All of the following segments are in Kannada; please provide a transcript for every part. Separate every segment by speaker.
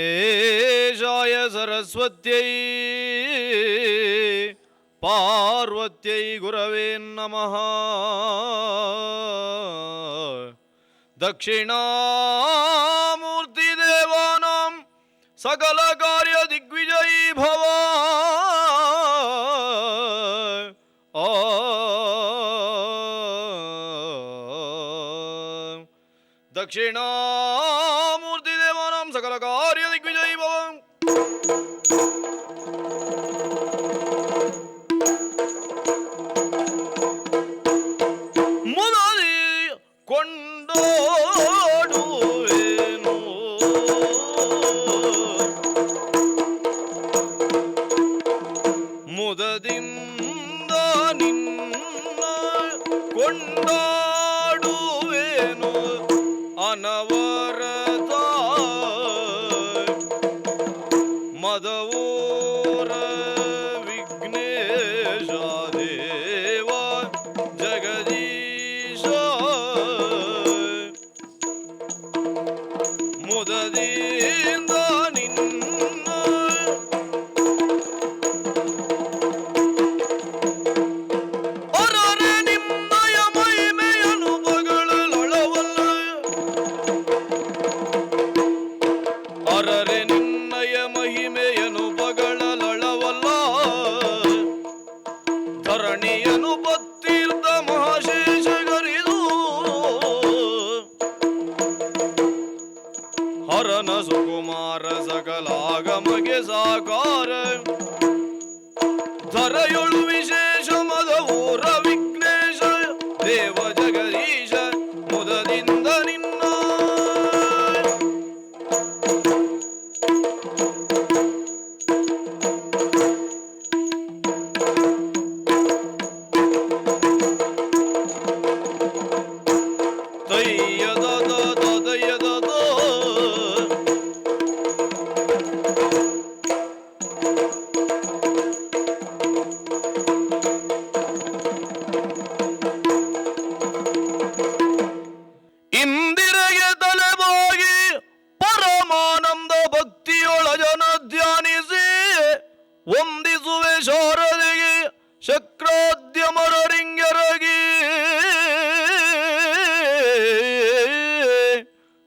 Speaker 1: ವಿಘ್ನೇಶಾಯ ಸರಸ್ವತ್ಯೈ ಪಾರ್ವತ್ಯೈ ಗುರವೇ ನಮಃ. ದಕ್ಷಿಣಾಮೂರ್ತಿ ದೇವಾನಾಂ ಸಕಲ ಕಾರ್ಯ ದಿಗ್ವಿಜಯೀ ಭವ. ದಕ್ಷಿಣಾಮೂರ್ತಿ ದೇವಾನಾಂ ಸಕಲ ಕಾರ್ಯ ದಿಗ್ವಿಜಯೀ ಭವ. ಮುದದಿ ಕೊಂಡೋಡುವೆನು ಮುದದಿಂದ ನಿನ್ನ ಕೊಂಡಾಡುವೆನು ಅನವರತ ಮದವೂರ ವಿಘ್ನೇಶ ದೇವ ಜಗದೀಶ ಮುದದಿಂದ ನಿನ್ನ ಅರರೆ ನಿಮ್ಮಯ ಮಹಿಮೆಯನು ಬಗಳಲಳವಲ್ಲ ಅರರೆ ನಿನ್ನಯ ಮಹಿಮೆಯನು ಬಗಳಲಳವಲ್ಲ ಧರಣಿಯನು ಬತ್ತಿರ್ದ ಮಹಾಶೇಷಗರಿದು ಹರನ ಸುಕುಮಾರ ಸಕಲಾಗಮಗೆ ಸಾಕಾರ ಧರೆಯೊಳು ವಿಶೇಷ ಮದವೂರ ವಿಘ್ನೇಶ ದೇವ ಜಗದೀಶ ಮುದದಿಂದ ನಿನ್ನ ತಯ್ಯದ ತದಯದ ಇಂದಿರೆಗೆ ತಲೆಬಾಗಿ ಪರಮಾನಂದ ಭಕ್ತಿಯೊಳ ಜನ ಧ್ಯಾನಿಸಿ ವಂದಿಸುವೆ ಶಾರದೆಗೆ ಶಕ್ರಾದ್ಯಮರರಿಂಗರಗಿ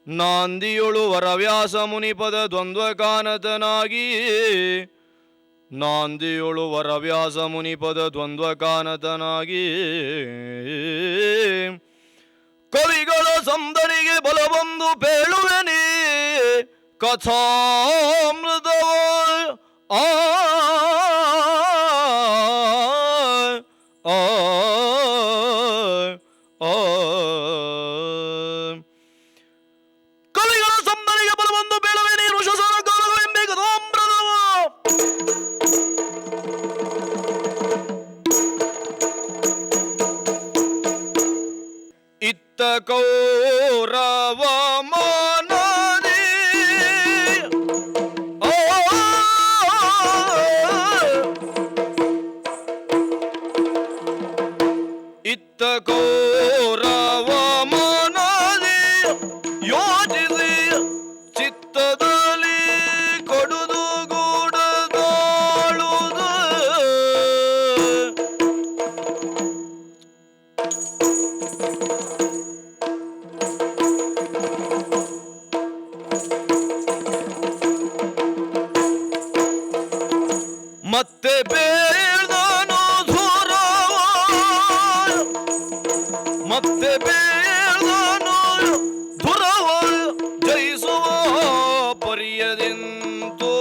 Speaker 1: ನಾಂದಿಯೊಳು ವರವ್ಯಾಸ ಮುನಿಪದ ದ್ವಂದ್ವಕಾನತನಾಗಿ ನಾಂದಿಯೊಳು ವರವ್ಯಾಸ ಮುನಿಪದ ದ್ವಂದ್ವಕಾನತನಾಗಿ ಕವಿಗಳ ಸಂದಣಿಗೆ ಬಲಬಂದು ಪೇಳುವೆನಿ ಕಥಾಮೃತವ ಆ ಆ ಆ ಕವಿಗಳ ಸಂದಣಿಗೆ ಬಲಬಂದು ಪೇಳುವೆನಿ ಋಷಸನ ಕಾಲಗಳೆಂಬೆ ಕಥಾಮೃತವ ಇತ್ತ ಕೌರವ ಮನದಿ ಇತ್ತ ಕೌರವ ಮನದಿ ಯೋಚಿಸಿ ಚಿತ್ತದಲ್ಲಿ ಕೊಡುದು ಗೂಡದಾಳುದು ಮತ್ತೆ ಬೇಳ್ದನು ಧುರವ ಮತ್ತೆ ಬೇಳ್ದನು ಧುರವ ಜಯಿಸುವ ಪರಿಯದಿಂತು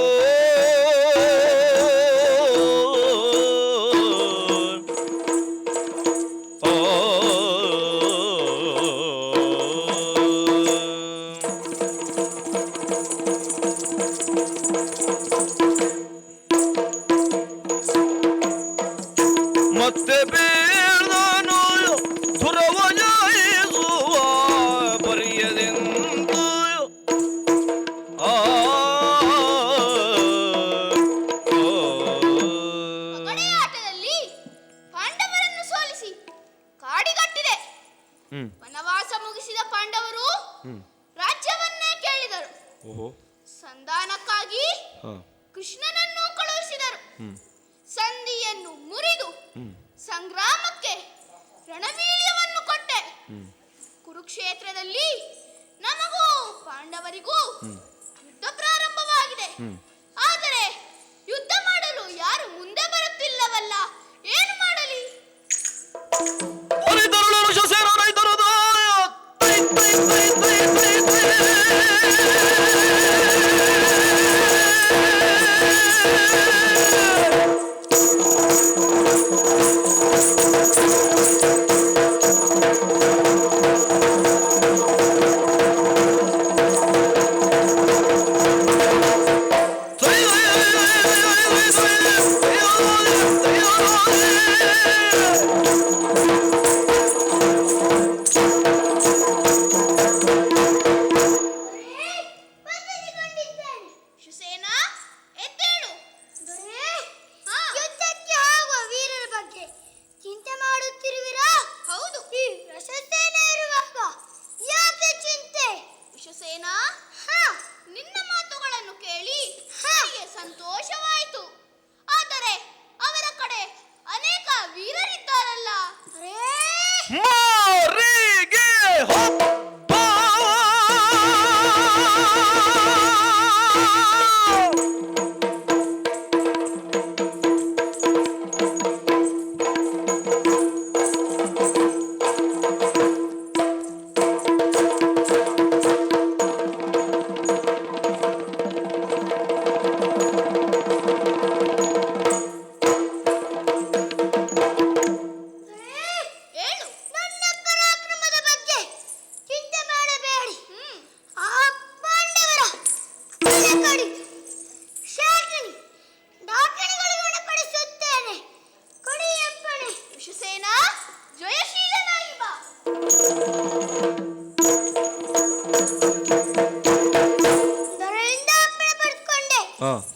Speaker 2: ಕೃಷ್ಣನನ್ನು ಕಳುಹಿಸಿದರು. ಸಂಧಿಯನ್ನು ಮುರಿದು ಸಂಗ್ರಾಮಕ್ಕೆ ರಣವೀರ್ಯವನ್ನು ಕೊಟ್ಟೆ. ಕುರುಕ್ಷೇತ್ರದಲ್ಲಿ ನಮಗೂ ಪಾಂಡವರಿಗೂ ಯುದ್ಧ ಪ್ರಾರಂಭವಾಗಿದೆ. ಆದರೆ ಯುದ್ಧ ಮಾಡಲು ಯಾರು ಮುಂದೆ ಬರುತ್ತಿಲ್ಲವಲ್ಲ, ಏನು ಮಾಡಲಿ? ನಿನ್ನ ಮಾತುಗಳನ್ನು ಕೇಳಿ ನನಗೆ ಸಂತೋಷವಾಯಿತು. ಆದರೆ ಅವರ ಕಡೆ ಅನೇಕ ವೀರರಿದ್ದಾರಲ್ಲ.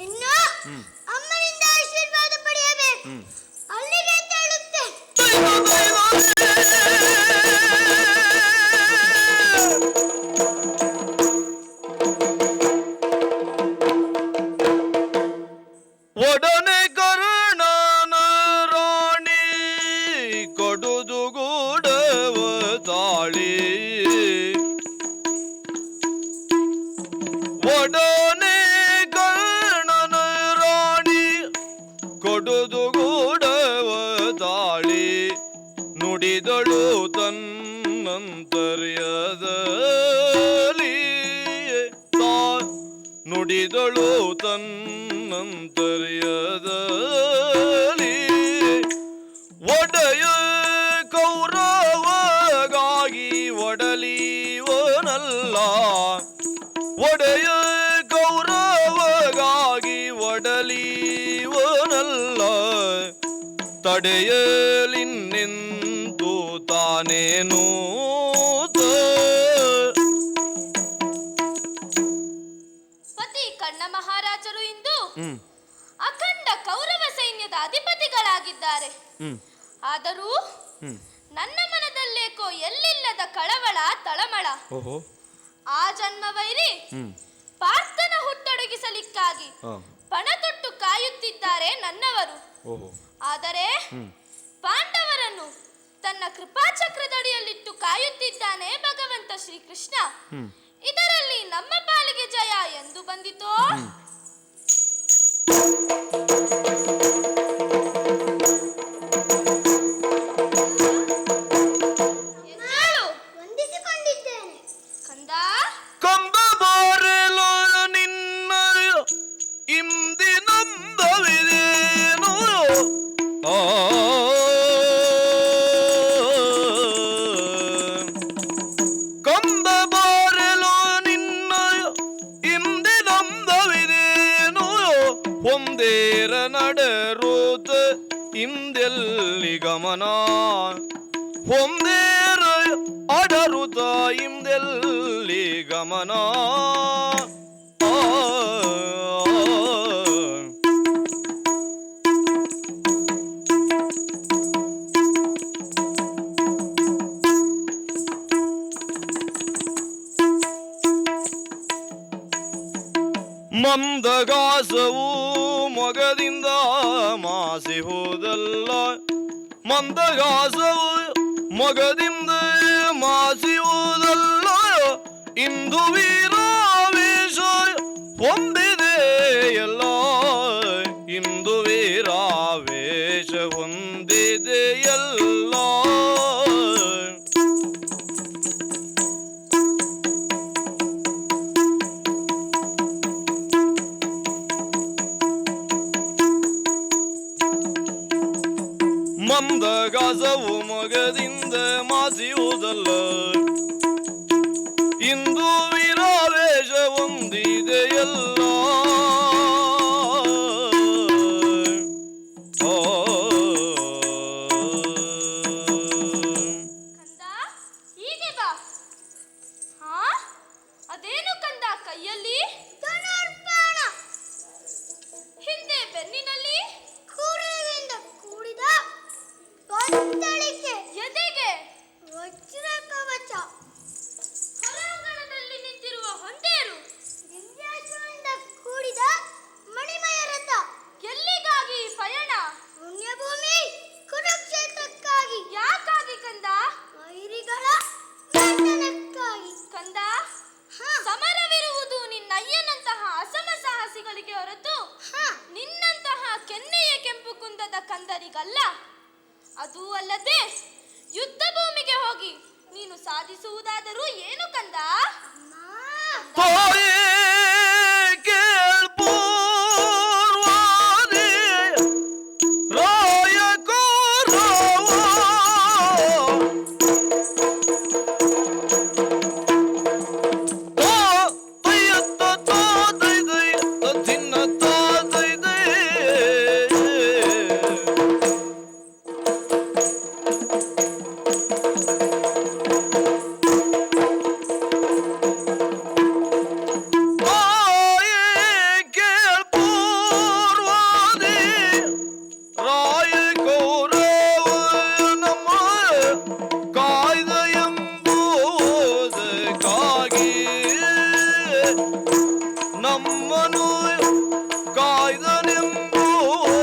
Speaker 3: ಇನ್ನು ಅಮ್ಮನಿಂದ ಆಶೀರ್ವಾದ ಪಡೆಯಬೇಕು. ಅಲ್ಲಿಗೆ ತೆರಳುತ್ತೆ.
Speaker 1: ಒಡನೆ ಕರ್ಣನ ರಾಣಿ ಕೊಡುದುಗೂಡವ ತಾಳಿ ಒಡನೆ ಕರ್ಣನ ರಾಣಿ ಕೊಡುದುಗೂಡವ ತಾಳಿ ನುಡಿದಳು ತನ್ನಂತರ್ಯದಲ್ಲಿ ನುಡಿದಳು ತನ್ನಂತರ್ಯದಲ್ಲಿ ಒಡೆಯ ಕೌರವಗಾಗಿ ಒಡಲಿವನಲ್ಲ ಒಡೆಯ ಕೌರವಗಾಗಿ ಒಡಲಿವನಲ್ಲ ತಡೆಯಲಿನ್ನೆಂದು ತಾನೇನು
Speaker 2: ಪತಿ ಕರ್ಣ ಮಹಾರಾಜರು ಇಂದು ಅಖಂಡ ಕೌರವ ಸೈನ್ಯದ ಅಧಿಪತಿಗಳಾಗಿದ್ದಾರೆ. ಆದರೂ ನನ್ನ ಮನದಲ್ಲೇಕೋ ಎಲ್ಲಿಲ್ಲದ ಕಳವಳ ತಳಮಳ. ಆ ಜನ್ಮವೈರಿ ಪಾರ್ಥನ ಹುಟ್ಟೊಡಗಿಸಲಿಕ್ಕಾಗಿ ಪಣತೊಟ್ಟು ಕಾಯುತ್ತಿದ್ದಾರೆ ನನ್ನವರು. ಆದರೆ ಪಾಂಡವರನ್ನು ತನ್ನ ಕೃಪಾಚಕ್ರದಡಿಯಲ್ಲಿಟ್ಟು ಕಾಯುತ್ತಿದ್ದಾನೆ ಭಗವಂತ ಶ್ರೀಕೃಷ್ಣ. ಇದರಲ್ಲಿ ನಮ್ಮ ಪಾಲಿಗೆ ಜಯ ಎಂದು ಬಂದಿತೋ?
Speaker 3: ವಂದಿಸಿಕೊಂಡಿದ್ದೇನೆ
Speaker 2: ಕಂದ.
Speaker 1: ಕಂದ ಬಾರಲು ನಿನ್ನ ಇಂದಿನಂದವಿದೇನು ಕಂದ ಬಾರಲು ನಿನ್ನ ಇಂದಿನಂದವಿದೇನು ಒಂದೇರ ನಡೆರೋತ ಇಂದೆಲ್ಲಿ ಗಮನ ಒಂದೇರ ಅಡರುತ ಇಂದೆಲ್ಲಿ ಗಮನ ಮಂದಗಾಸ ಮೊಗದಿಂದ ಮಾಸಿ ಹೋದಲ್ಲ ಮಂದಗಾಸವು ಮೊಗದಿಂದ ಮಾಸಿ ಹೋದಲ್ಲ ಇಂದು ವೀರಾವೇಶ ಹೊಂದಿದೆ ಎಲ್ಲ ಇಂದು ವೀರಾವೇಶ ಹೊಂದಿದೆ ಎಲ್ಲ ಮಂದಗಾಸವು ಮೊಗದಿಂದ ಮಾಸಿಯುವುದಲ್ಲ ಇಂದು ವೀರಾವೇಶ ಹೊಂದಿದೆಯಲ್ಲ
Speaker 2: ಕಂದ ಹೀಗೆ ಬಾ. ಹಾ ಅದೇನು ಕಂದ ಕೈಯಲ್ಲಿ?
Speaker 3: ಧನುರ್ಬಾಣ.
Speaker 2: ಹಿಂದೆ ಬೆನ್ನಿನಲ್ಲಿ
Speaker 3: ಕೂರಲಿನಿಂದ ಕೂಡಿದ ಬಂದಳಿಕೆ.
Speaker 2: ಎದೆಗೆ
Speaker 3: ವಜ್ರ ಕವಚ.
Speaker 2: ಹೊರಾಂಗಣದಲ್ಲಿ ನಿಂತಿರುವ ಹೊಂಟೇರು.
Speaker 3: ದಿವ್ಯಾಸ್ತ್ರದಿಂದ ಕೂಡಿದ ಮಣಿಮಯ ರಥ.
Speaker 2: ಎಲ್ಲಿಗಾಗಿ ಪಯಣ?
Speaker 3: ಪುಣ್ಯಭೂಮಿ ಕುರುಕ್ಷೇತ್ರಕ್ಕಾಗಿ.
Speaker 2: ಯಾಕಾಗಿ ಕಂದ?
Speaker 3: ವೈರಿಗಳ ಬಂಧನಕ್ಕಾಗಿ.
Speaker 2: ಕಂದ
Speaker 3: ಹಾ,
Speaker 2: ಸಮರವಿರುವುದು ನಿನ್ನಯ್ಯನಂತಹ ಅಸಮ ಸಾಹಸಿಗಳಿಗೆ ಹೊರತು
Speaker 3: ಹಾ.
Speaker 2: ನಿನ್ನಂತಹ ಕೆನ್ನೆಯ ಕೆಂಪು ಕುಂದದ ಕಂದರಿಗಲ್ಲ. ಅದೂ ಅಲ್ಲದೆ ಯುದ್ಧ ಭೂಮಿಗೆ ಹೋಗಿ ನೀನು ಸಾಧಿಸುವುದಾದರೂ ಏನು ಕಂದ?
Speaker 3: ಅಮ್ಮ.
Speaker 1: ತಾಯೇ ಕೇಳ್ಪೂರ್ವಾದಿ ರಾಯ ಕೌರವ ತಾಯತ್ತ ತಾದೈದೈ ತದಿನ್ನ ತಾದೈದೈ ನಮ್ಮನು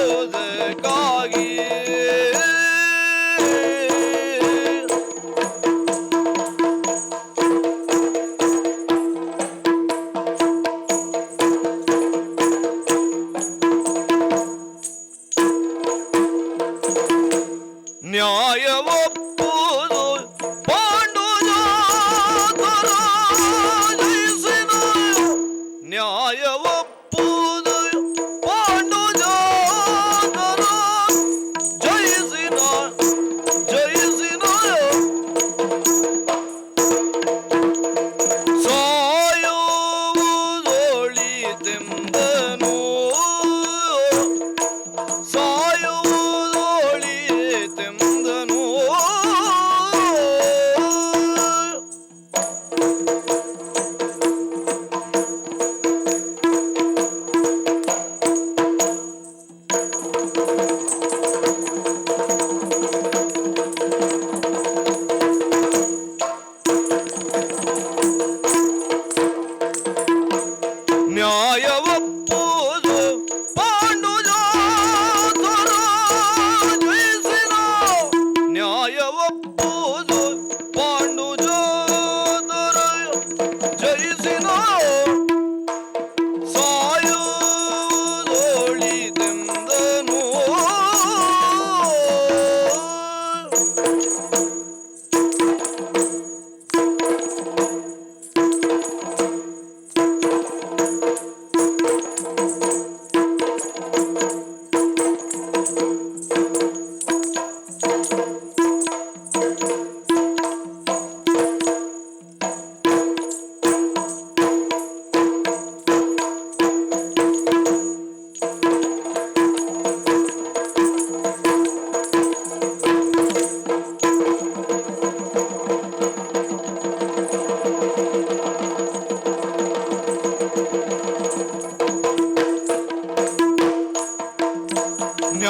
Speaker 1: ಕಾಯ್ದನೆಂಬುದಕ್ಕಾಗಿ ನ್ಯಾಯವೊಪ್ಪುವುದು ಪಾಂಡು ಜಾತರ ಜಯಿಸಿನ ನ್ಯಾಯವೊಪ್ಪುವುದು ಪಾಂಡು ಜಾತರ ಜಯಿಸಿನ ಜಯಿಸಿನ ಸಾಯುವುದೊಳಿತೆಂದನು ಸಾಯುವುದೊಳಿತೆಂದನು ನ್ಯಾಯವೊಪ್ಪುವುದು ಪಾಂಡು ಜಾತರ ಜಯಿಸಿನ ನ್ಯಾಯವೊಪ್ಪುವುದು ಪಾಂಡು ಜಾತರ ಜಯಿಸಿನ ಸಾಯುವುದೊಳಿತೆಂದನು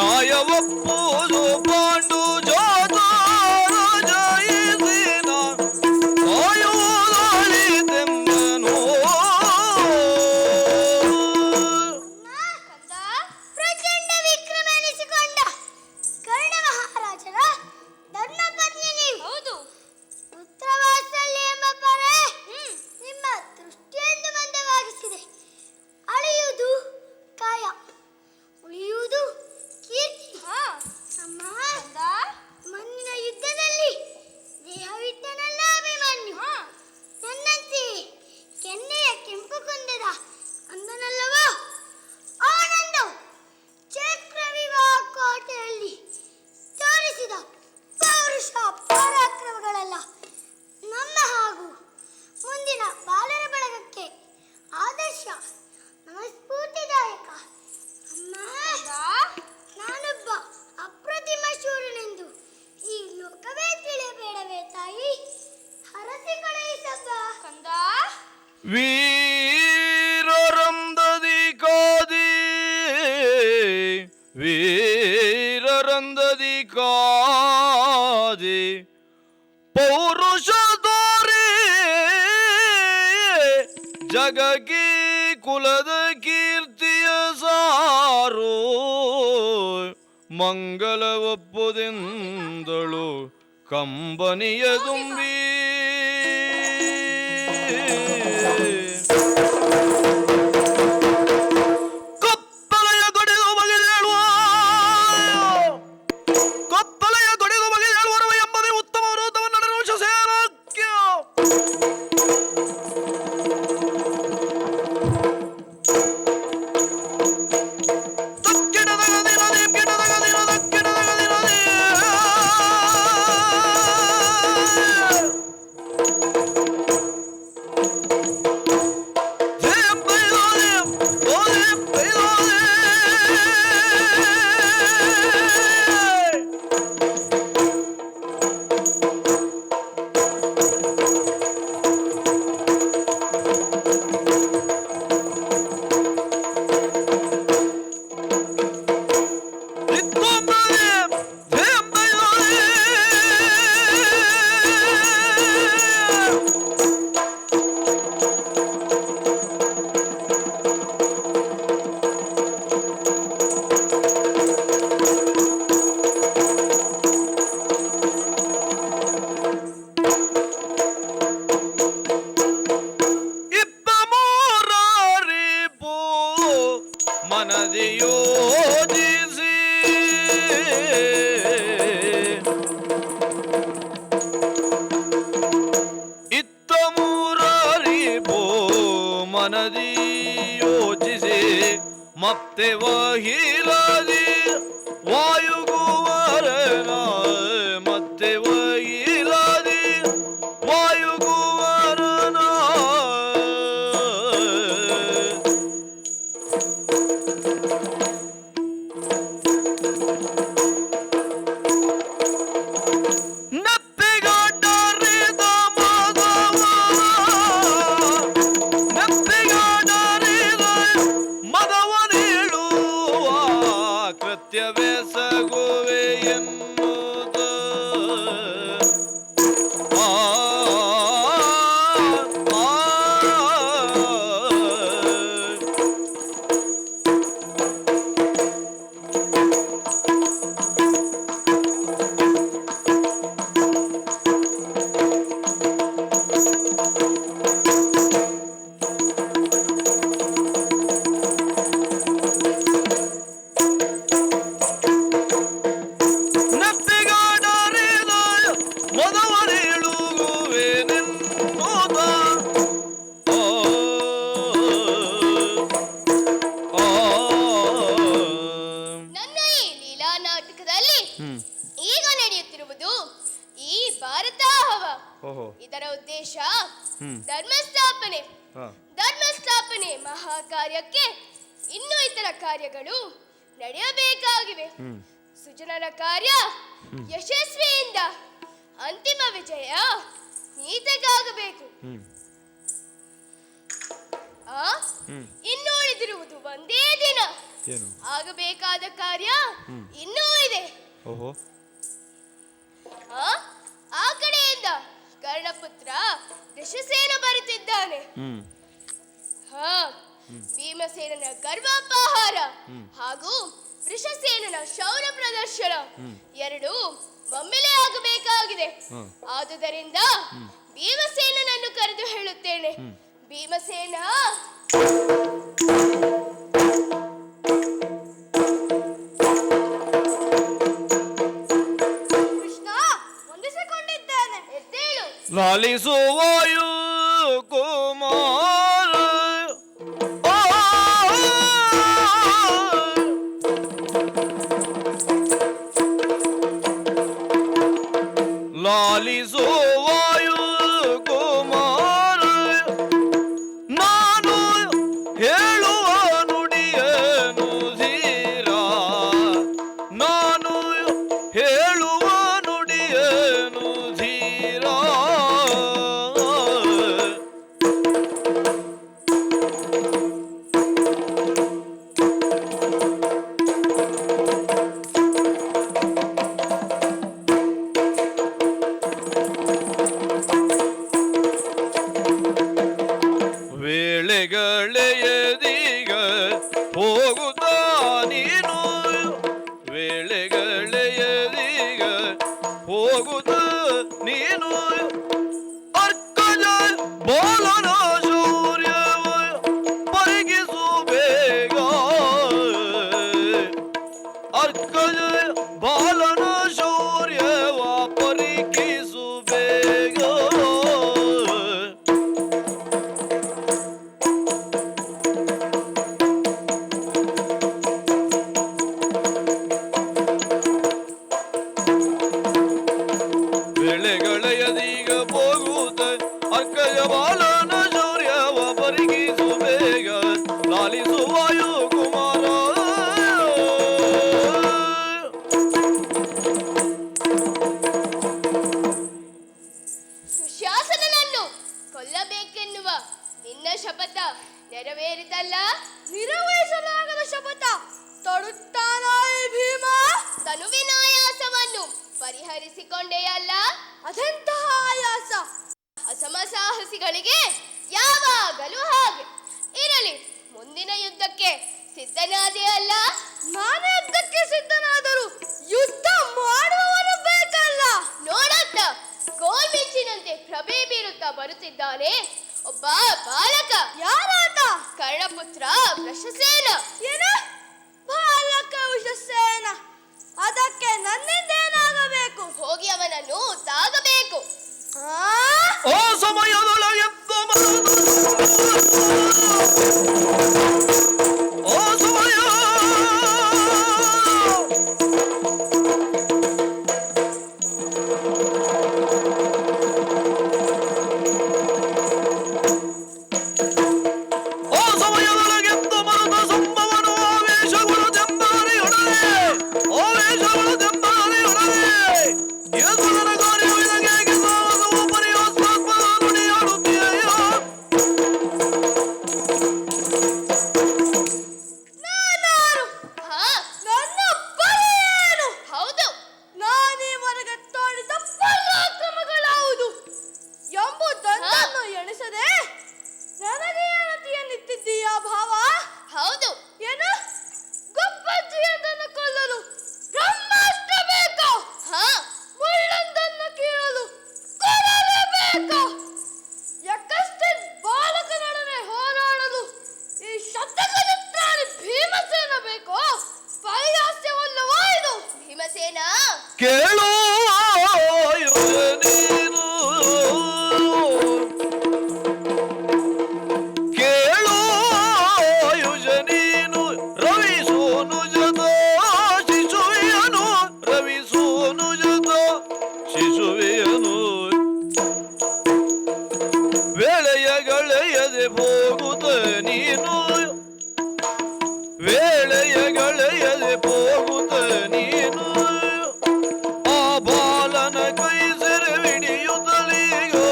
Speaker 1: ನ್ಯಾಯವೊಪ್ಪುವುದು ಪಾಂಡು ಜಾತರ ಜಯಿಸಿನ ಸಾಯುವುದೊಳಿತೆಂದನು
Speaker 2: ಕಂದ
Speaker 1: ವೀರರಂದದಿ ಕಾದಿ ವೀರರಂದದಿ ಕಾದಿ ಪೌರುಷ ತೋರಿ ಜಗಕ್ಕೆ ಕುಲದ ಕೀರ್ತಿಯ ಸಾರೋ ಮಂಗಲವಪ್ಪುದೆಂದಳು ಕಂಬನಿಯ ತುಂಬಿ ಕೊಪ್ಪಲೆಯ ತೊಡೆದು ಬಗೆದೇಳುವ ಕೊಪ್ಪಲೆಯ ತೊಡೆದು ಬಗೆದೇಳುವರವ ಎಂಬುದೇ ಉತ್ತಮ ವೃತವನ್ನು ನಡೆರುವ ಸೇರಾಕ್ಯ ಮನದಿ ಯೋಜಿಸಿ ಇತ್ತ ಮೂರರಿಬೋ ಮನದಿ ಯೋಜಿಸಿ ಮತ್ತೆ ವಹಿಲದಿ ವಾಯುಗುವರನ ಮತ್ತೆ ವಹಿಲದಿ ವಾಯುಗುವರನ ಕೃತ್ಯವೆಸಗುವೆ ಎನ್ನುವುದು
Speaker 2: ಈಗ ನಡೆಯುತ್ತಿರುವುದು ಈ ಭಾರತ ಹವ. ಇದರ ಉದ್ದೇಶ ಧರ್ಮಸ್ಥಾಪನೆ. ಧರ್ಮಸ್ಥಾಪನೆ ಮಹಾಕಾರ್ಯಕ್ಕೆ ಇನ್ನೂ ಇತರ ಕಾರ್ಯಗಳು ನಡೆಯಬೇಕಾಗಿವೆ. ಸುಜನರ ಕಾರ್ಯ ಯಶಸ್ವಿಯಿಂದ ಅಂತಿಮ ವಿಜಯ ನೀತಕ್ಕಾಗಬೇಕು. ಇನ್ನು ಉಳಿದಿರುವುದು ಒಂದೇ ದಿನ. ಆಗಬೇಕಾದ ಕಾರ್ಯ ಇನ್ನೂ ಇದೆ. ಆ ಕಡೆಯಿಂದ ಕರ್ಣಪುತ್ರ ಋಷಸೇನ ಬರುತ್ತಿದ್ದಾನೆ. ಭೀಮಸೇನನ ಗರ್ವಾಪಹಾರ ಹಾಗೂ ಋಷಸೇನನ ಶೌರ್ಯ ಪ್ರದರ್ಶನ ಎರಡು ಒಮ್ಮೆಲೆ ಆಗಬೇಕಾಗಿದೆ. ಆದುದರಿಂದ ಭೀಮಸೇನನನ್ನು ಕರೆದು ಹೇಳುತ್ತೇನೆ. ಭೀಮಸೇನ,
Speaker 3: ಕೃಷ್ಣ ವಂದಿಸಿಕೊಂಡಿದ್ದೇನೆ.
Speaker 2: ಎದ್ದೇಳು.
Speaker 1: ಲಾಲಿಸುವಾಯು ಕುಮಾರ ಲಾಲಿಸುವಾಯು ಕುಮಾರ ನಾನು ಹೇಳುವ ನುಡಿಯನು ಧೀರ ನಾನು ಹೇಳುವ ನುಡಿಯನು ಧೀರ ಹೋಗುತ್ತ ನೀನು ಅರ್ಕಜ ಬಾಲನ ಶೌರ್ಯವ ಪರಿಗಿಸು ಬೇಗ ಅರ್ಕಜ ಬಾಲನ ಶೌರ್ಯವ ಪರಿಗಿಸು ಬೇಗ ಬೆಳೆಗಳೆಯದೀಗ ಹೋಗುತ್ತ ಅರ್ಕಜ ಬಾಲನ ಶೌರ್ಯವ ಪರಿಗಿಸು ಬೇಗ ಲಾಲಿಸು ವಾಯು ಕುಮಾರ
Speaker 2: ದುಶ್ಯಾಸನನನ್ನು ಕೊಲ್ಲಬೇಕೆನ್ನುವ ನಿನ್ನ ಶಪಥ ನೆರವೇರಿತಲ್ಲ.
Speaker 3: ನಿರ್ವಹಿಸಲಾಗದ ಶಪಥ ತೊಡುತ್ತಾನೋ ಈ ಭೀಮ?
Speaker 2: ತನುವಿನಾಯಾಸವನ್ನು ಪರಿಹರಿಸಿಕೊಂಡೆಯಲ್ಲ.
Speaker 3: ಅದೆಂತಹ ಆಯಾಸ?
Speaker 2: ಅಸಮಸಾಹಸಿಗಳಿಗೆ ಯಾವಾಗಲೂ ಹಾಗೆ. ಇರಲಿ, ಮುಂದಿನ ಯುದ್ಧಕ್ಕೆ ಸಿದ್ಧನಾದೆ ಅಲ್ಲ.
Speaker 3: ನಾನು ಯುದ್ಧಕ್ಕೆ ಸಿದ್ಧನಾದರೂ ಯುದ್ಧ ಮಾಡುವವನು ಬೇಕಲ್ಲ.
Speaker 2: ನೋಡತ್ತ ಗೋಲ್ಮಿಂಚಿನಂತೆ ಪ್ರಭೆ ಬೀರುತ್ತಾ ಬರುತ್ತಿದ್ದಾನೆ ಒಬ್ಬ ಬಾಲಕ.
Speaker 3: ಯಾರಾತ?
Speaker 2: ಕರ್ಣಪುತ್ರ ವೃಷಸೇನ.
Speaker 3: ಏನು? ಬಾಲಕ ವೃಷಸೇನ? ಅದಕ್ಕೆ ನನ್ನಿಂದೇನಾಗಬೇಕು?
Speaker 2: ಹೋಗಿ ಅವನನ್ನು ತಾಗಬೇಕು.
Speaker 1: ಆ ಸಮಯದೊಳಗೆ ಆ ಸಮಯ ಕೇಳು ನೀನು ಕೇಳು ನೀನು ರವಿಸೋನು ಜದ ಶಿಶುವಿಯನು ರವಿಸೋನು ಜದ ಶಿಶುವಿಯನು ವೇಳೆಯಗಳೆಯದೆ ಹೋಗುತ್ತ ನೀನು ವೇಳೆಯಗಳೆಯದೆ ಹೋಗುತ್ತ ನೀನು ಬಾಲನ ಕೈ ಸೆರೆಹಿಡಿಯುತ್ತಲೀಗೋ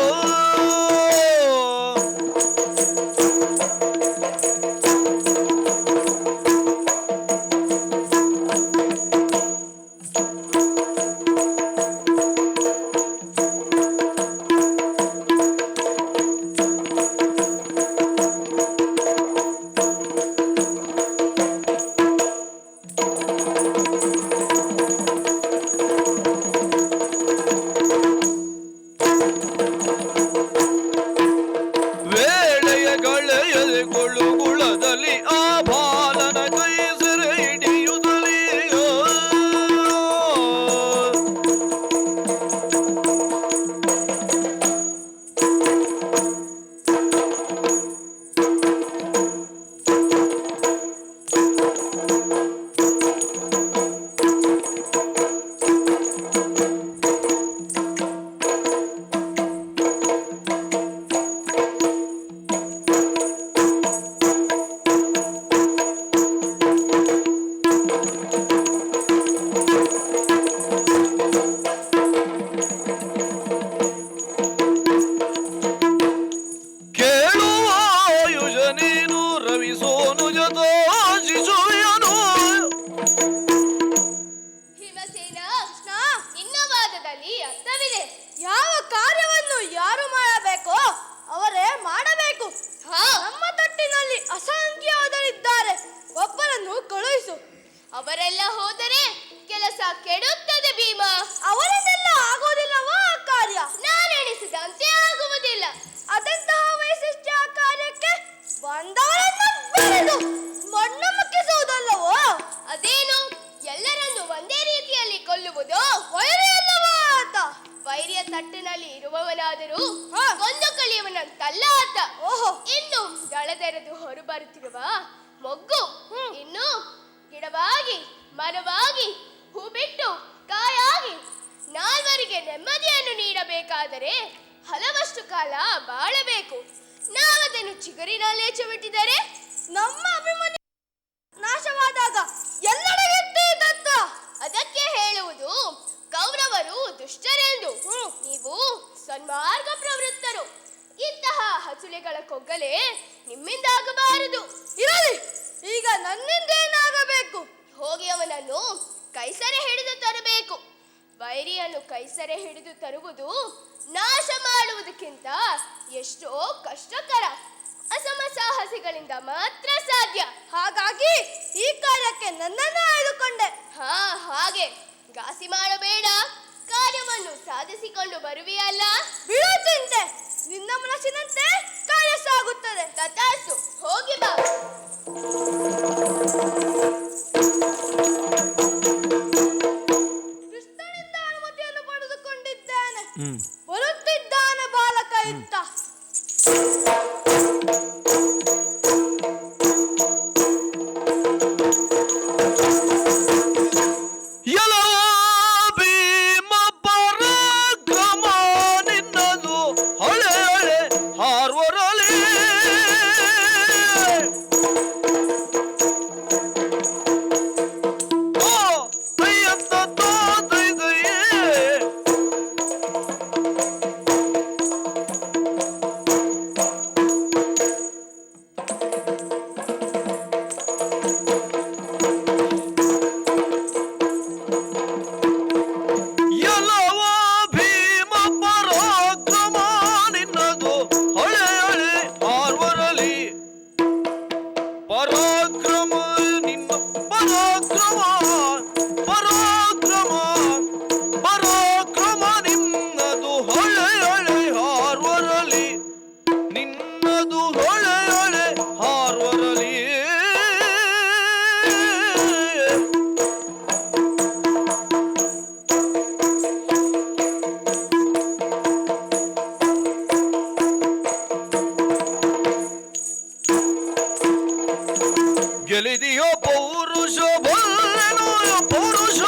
Speaker 1: ಗುಳುಗುಳದಲ್ಲಿ ಆ ಬಾಲನ ಕೈ ಸೆರೆ ಹಿಡಿಯುವುದಲೀಗ
Speaker 2: ಅವರೆಲ್ಲ ಹೋದರೆ ಕೆಲಸ ಕೆಡುತ್ತದೆ ಭೀಮ.
Speaker 3: ಅವರನ್ನೆಲ್ಲ ಆಗೋದಿಲ್ಲ ಅದೆಂತಹ ವೈಶಿಷ್ಟ್ಯ ಕಾರ್ಯಕ್ಕೆ ಬಂದವರನ್ನು ಬರೆದು ಮಣ್ಣು ಮುಕ್ಕಿಸುವುದಲ್ಲವೋ?
Speaker 2: ಅದೇನು ಎಲ್ಲರನ್ನು ಒಂದೇ ರೀತಿಯಲ್ಲಿ ಕೊಲ್ಲುವುದು
Speaker 3: ವೈರಿಯಲ್ಲವೋ ಆತ?
Speaker 2: ವೈರಿಯ ತಟ್ಟಿನಲ್ಲಿ ಇರುವವನಾದರೂ
Speaker 3: ಹಾ.
Speaker 2: ಕೊಂದು ಕಳಿಯುವನಂತಲ್ಲ ಆತ.
Speaker 3: ಓಹೋ.
Speaker 2: ಇನ್ನು ದಳದೆರೆದು ಹೊರಬರುತ್ತಿರುವ ಮೊಗ್ಗು ಇನ್ನು ಗಿಡವಾಗಿ ಮರವಾಗಿ ಹೂ ಬಿಟ್ಟು ಕಾಯಾಗಿ ನಾಲ್ವರಿಗೆ ನೆಮ್ಮದಿಯನ್ನು ನೀಡಬೇಕಾದರೆ ಹಲವಷ್ಟು ಕಾಲ ಬಾಳಬೇಕು. ನಾವದನ್ನು ಚಿಗುರಿನಲ್ಲೇ ಚುಬಿಟ್ಟಿದರೆ
Speaker 3: ನಮ್ಮ ಅಭಿಮನ್ಯು ನಾಶವಾದಾಗ ಎಲ್ಲರಿಗಿಂತ ದತ್ತ.
Speaker 2: ಅದಕ್ಕೆ ಹೇಳುವುದು ಕೌರವರು ದುಷ್ಟರೆಂದು. ನೀವು ಸನ್ಮಾರ್ಗ ಪ್ರವೃತ್ತರು. ಇಂತಹ ಹಸುಳೆಗಳ ಕೊಗ್ಗಲೆ ನಿಮ್ಮಿಂದಾಗಬಾರದು.
Speaker 3: ಇರಲಿ, ಈಗ ನನ್ನಿಂದೇನಾಗಬೇಕು?
Speaker 2: ಹೋಗಿ ಅವನನ್ನು ಕೈಸರೆ ಹಿಡಿದು ತರಬೇಕು. ವೈರಿಯನ್ನು ಕೈಸರೆ ಹಿಡಿದು ತರುವುದು ನಾಶ ಮಾಡುವುದಕ್ಕಿಂತ ಎಷ್ಟೋ ಕಷ್ಟಕರ. ಅಸಮ ಸಾಹಸಿಗಳಿಂದ ಮಾತ್ರ ಸಾಧ್ಯ.
Speaker 3: ಹಾಗಾಗಿ ಈ ಕಾರ್ಯಕ್ಕೆ ನನ್ನನ್ನು ಆಯ್ದುಕೊಂಡೆ.
Speaker 2: ಹಾಗೆ ಗಾಸಿ ಮಾಡಬೇಡ. ಕಾರ್ಯವನ್ನು ಸಾಧಿಸಿಕೊಂಡು ಬರುವಿಯಲ್ಲ.
Speaker 3: ಬಿಡು ಚಿಂತೆ, ನಿನ್ನ ಮನಸ್ಸಿನಂತೆ ಕಾರ್ಯ ಸಾಗುತ್ತದೆ.
Speaker 2: ತಥಾಸ್ತು, ಹೋಗಿ ಬಾ.
Speaker 3: ಕೃಷ್ಣನಿಂದ ಅನುಮತಿಯನ್ನು ಪಡೆದುಕೊಂಡಿದ್ದೇನೆ. ಬರುತ್ತಿದ್ದಾನೆ ಬಾಲಕ ಇತ್ತ.
Speaker 1: ಎಲವೋ ಭೀಮ ಪರಾಕ್ರಮ ನಿನ್ನದು ಹಳೆ ಹಳೆ ಹಾರ್ವರಲಿ. ಎಲವೋ ಭೀಮ ಪರಾಕ್ರಮ ನಿನ್ನದು ಹಳೆ ಹಳೆ ಹಾರ್ವರಲಿ. ಪರಾಕ್ರಮ ನಿನ್ನ ಪರಾಕ್ರಮ ಪರಾಕ್ರಮ ಪರಾಕ್ರಮ ನಿನ್ನದು ಹಳೆ ಹಳೆ ಹಾರ್ವರಲಿ. ನಿನ್ನದು ಹಳೆ ಹಳೆ ಹಾರ್ವರಲಿ. ಗೆಲಿದಿಯೋ ಪೌರುಷ ಬಲ್ಲೆನೋ ಪೌರುಷ.